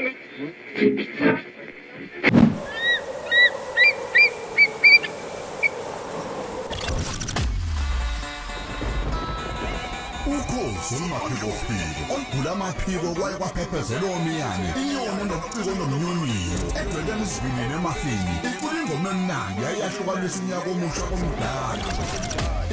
Ukhozi olumaphiko olugula amaphiko kwaye kwaphephezela omiyane inyoni nobuciko nomnyunyu edweleni isivini nemafini icula ingoma emnandi yayahlukanisa unyaka omusha omdala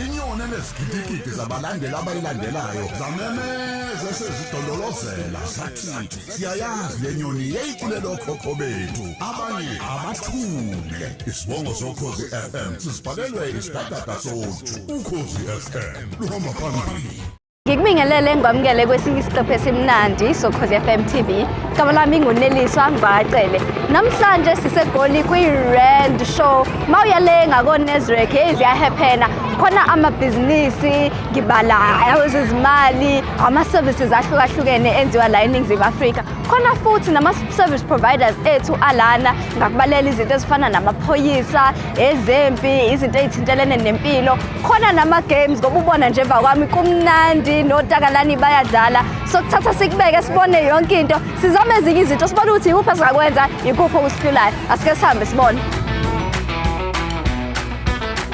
inyoni enezigidigidi zabalandeli abayilandelayo zamemeza sezidondolozela sathi siyayazi le nyoni yayiculela okhokho bethu abanye abathule isibongo sokhozi FM sisibhalelwe isidadada sothu ukhozi FM luhamba phambili. Ngikubingelele ngwamukele kwesinye isiqephu esimnandi sokhozi FM TV. Igama lami nguNeliswa Mbacele. Namhlanje sisegoli kwi-Rand Show. Mawuyale ngakoNezrec eziyahephena khona amabhizinisi ngibala ezezimali ama-services ahlukahlukene enziwa la eNingizimu Afrika. Khona futhi nama-service providers ethu alana ngakubalela izinto ezifana namaphoyisa, ezempi, izinto ezithintelene nempilo. Khona nama-games ngoba ubona nje emva kwami kumnandi notakalani bayadlala. So kuthatha sikubeke sibone yonke into. Sizame ezinye izinto sibone ukuthi yikuphi esingakwenza, yikuphi okusihlulayo. Asike sihambe sibone.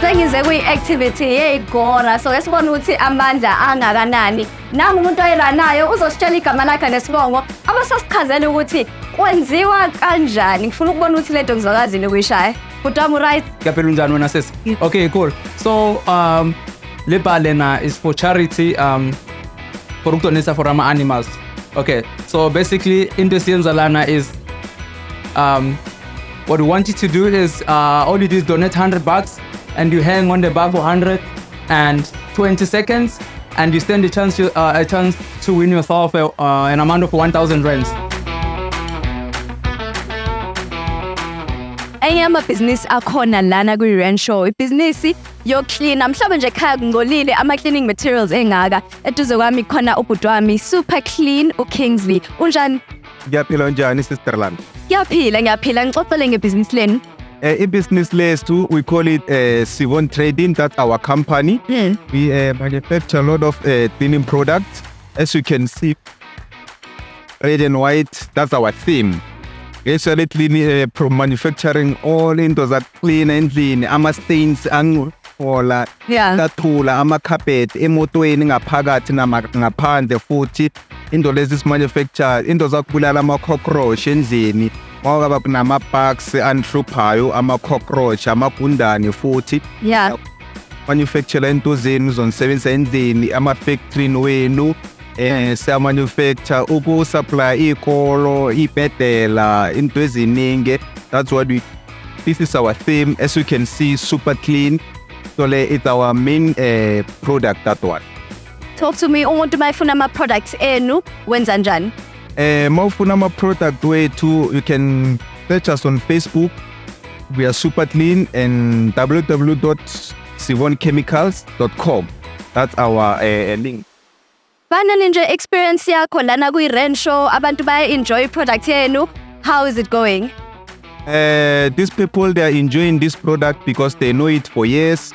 Sengize kwi-activity yey'gora, so esibona ukuthi amandla angakanani. Nangu umuntu oyelanayo uzositshela igama lakhe nesibongo, abasasichazela ukuthi kwenziwa kanjani. Ngifuna ukubona ukuthi lento ngizokazile ukuyishaya. Kutama right? Ngiyaphelele njani wena sis? Okay, cool. So le balena is for charity for ukudonisa for ama-animals. Okay, so basically into esiyenza lana is what we want you to do is all you do is donate $100 and you hang on the bar for 120 seconds and you stand a chance to win yourself an amount of 1,000 rands. Enye amabhizinisi akhona lana kwi-Rand Show, ibhizinisi yokucleana. Mhlawumbe nje ekhaya kungcolile ama-cleaning materials engaka. Eduze kwami khona ubhuti wami Super Clean uKingsley. Unjani? Ngiyaphila njani Sister Land? Ngiyaphila. Ngixoxele ngebhizinisi lenu. I-business lethu, we call it Sivon Trading. That's our company. We manufacture a lot of cleaning products. As you can see, red and white, that's our theme. Actually clean manufacturing all into that clean endlini, ama-stains angcola, kathula, ama-carpet, emotweni ngaphakathi ngaphandle futhi. Into lezi manufacture, into zakubulala ama-cockroach endlini. Ngoba kunama-bugs anhluphayo, ama-cockroach, amagundane futhi. Manufacture into zenu zonisebenzisa endlini, ama-factory wenu. Siyamanufacture uku-supply iy'kolo, iy'bhedlela, into eziningi. That's what this is our theme. As you can see, Super Clean. So it's our main product, that one. Talk to me, umuntu mayefuna ama-products enu, wenza njani? Mawufuna ama-product wethu, you can search us on Facebook. We are Super Clean and www.sivonchemicals.com. That's our link. Finally nje experience yakho lana kwi-Rand Show, abantu baya-enjoy product yenu. How is it going? These people, they are enjoying this product because they know it for years.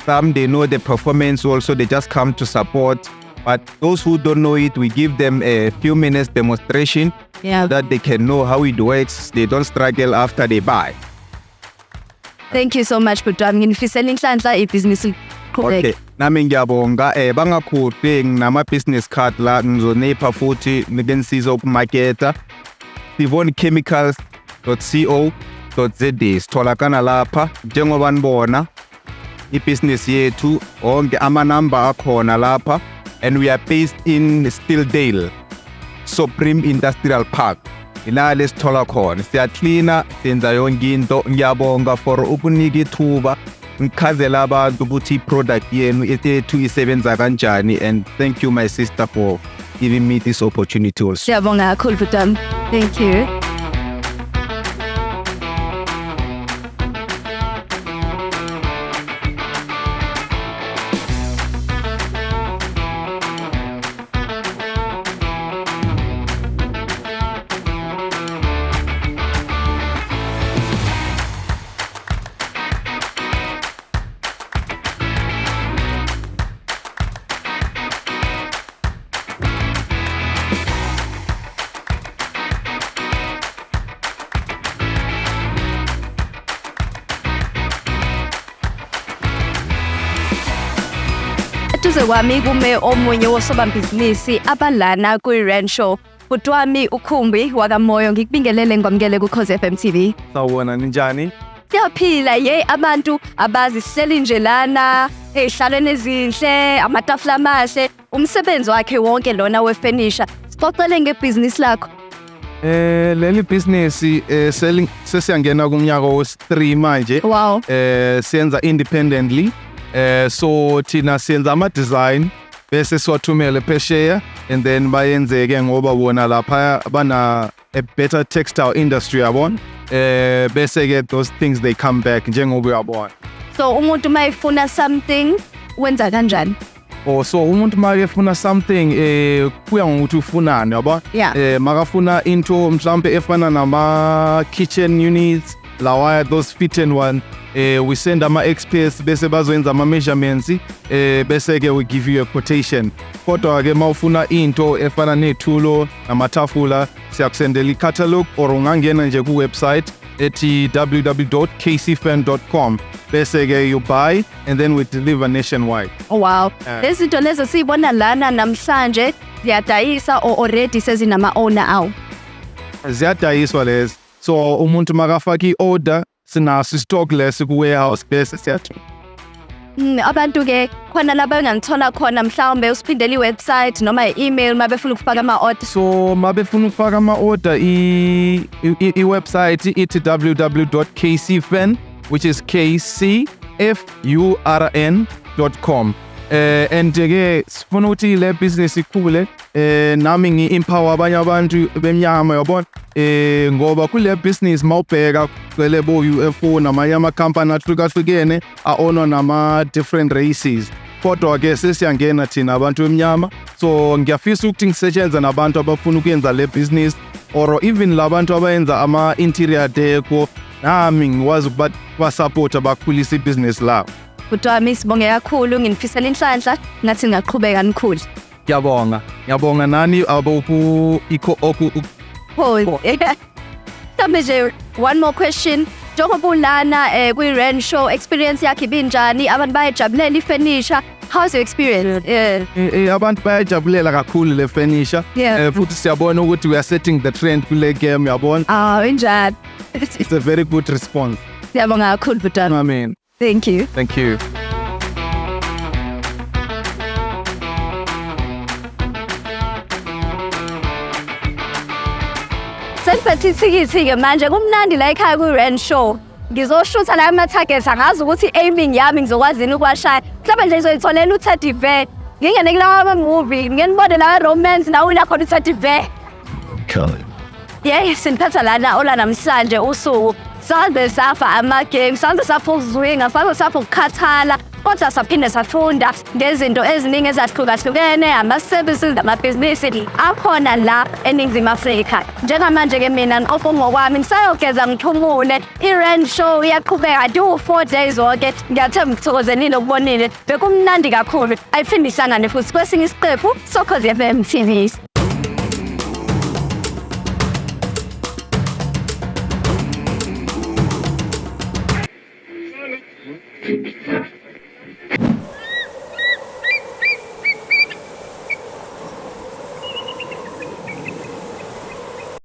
Some, they know the performance also, they just come to support. But those who don't know it, we give them a few minutes demonstration that they can know how it works. They don't struggle after they buy. Thank you so much, Butwami. Nginifisela inhlanhla ibhizinisi. Okay, nami ngiyabonga bangakhohlwe nginama-business card la ngizonipha futhi nikenisiza ukumaketha. sivonchemicals.co.za sitholakala lapha njengoba nibona ibhizinisi yethu onke amanamba akhona lapha, and we are based in Stilldale Supreme Industrial Park. Ila lesithola khona siyacleana, senza yonke into. Ngiyabonga for ukunika ithuba ngichazela abantu ukuthi i-product yenu ethu isebenza kanjani, and thank you my sister for giving me this opportunity also. Siyabonga kakhulu Butwami. Thank you. eduze kwami kume omunye wosobambhizinisi abalana kwi-Rand Show. Bhuti wami uKhumbi wakaMoyo ngikubingelele ngwamukele kuKhozi FM TV. Sawubona ninjani? Siyaphila abantu abaziseli nje lana ey'hlalweni ezinhle, amatafula amahle, umsebenzi wakhe wonke lona wefurniture. Sixoxele ngebhizinisi lakho. Leli business selling sesiyangena kumnyaka wesi-3 manje. Wow. Siyenza independently. So thina siyenza ama-design bese siwathumele phesheya and then bayenzeke ngoba bona lapha bana a better textile industry yabona. Bese ke those things they come back njengoba uyabona. So umuntu mayefuna something wenza kanjani? So umuntu makefuna something kuya ngokuthi ufunani yabo. Yeah. Makafuna into mhlambe efana nama kitchen units lawa those fit and one we send ama experts bese bazoyenza ama measurements bese ke we give you a quotation. Kodwa ke mawufuna into efana nethulo namatafula siyakusendela i-catalog or ungangena nje ku website ethi www.kcfen.com bese ke you buy and then we deliver nationwide. Oh wow. Lezinto lezo siyibona lana namhlanje ziyadayisa or already sezinama owner awu. Ziyadayiswa lezi. So umuntu makafaka i-order sinaso stock lesi ku warehouse bese siyathuma. Abantu ke khona laba engangithola khona mhlawumbe usiphindele i-website noma i-email mabefuna ukufaka ama-order. So mabefuna ukufaka ama-order i-website ithi www.kcfen which is kcfurn.com. And ke sifuna ukuthi le business ikhule nami ngi-empower abanye abantu bemnyama yabona ngoba kule business mawubheka kwele bo UFO namanye ama-company ahlukahlukene a-ownwa nama-different races kodwa ke sesiyangena thina abantu bemnyama so ngiyafisa ukuthi ngisetshenzwe nabantu abafuna ukuyenza le business or even labantu abayenza ama-interior deco nami ngikwazi ukubasupport bakhulisa ibhizinisi labo. Bhuti wami sibonge kakhulu nginifisela inhlanhla ngathi ngaqhubeka nikhule. Ngiyabonga nani aboku Mhlawumbe nje one more question. Njengoba ulana kwi-Rand Show experience yakhe ibinjani? Abantu bayajabulela i-furniture. How's your experience? Abantu bayajabulela kakhulu le furniture. Futhi siyabona ukuthi we are setting the trend kule game yabona. Injani. It's a very good response. Siyabonga kakhulu bhuti wami. Amen. Thank you. Thank you. Sengiphethe ithikithi-ke manje kumnandi la ekhaya kwi-Rand Show. Ngizoshutha la ama-targets angazi ukuthi i-aiming yami ngizokwazini ukuwashaya. Mhlawumbe nje ngizoyitholela u-Teddy Bear. Ngingene kulawa ama-movie, nginibone la romance nawe unakhona u-Teddy Bear. Yeah, siniphetha lana ola namhlanje usuku. Saze safa ama-games, saze safa ukuzwinga, saze safa ukukhathala, kodwa saphinde safunda ngezinto eziningi ezahlukahlukene, ama-services, amabhizinisi akhona la eNingizimu Afrika. Njengamanje-ke mina ngiqofa ngokwami, ngisayogeza ngiphumule, i-Rand Show iyaqhubeka, do 4 days wonke, ngiyathemba ngithokozelile ukubonile, bekumnandi kakhulu, ayifindisangane futhi kwesinye isiqephu, soKhozi FM TV.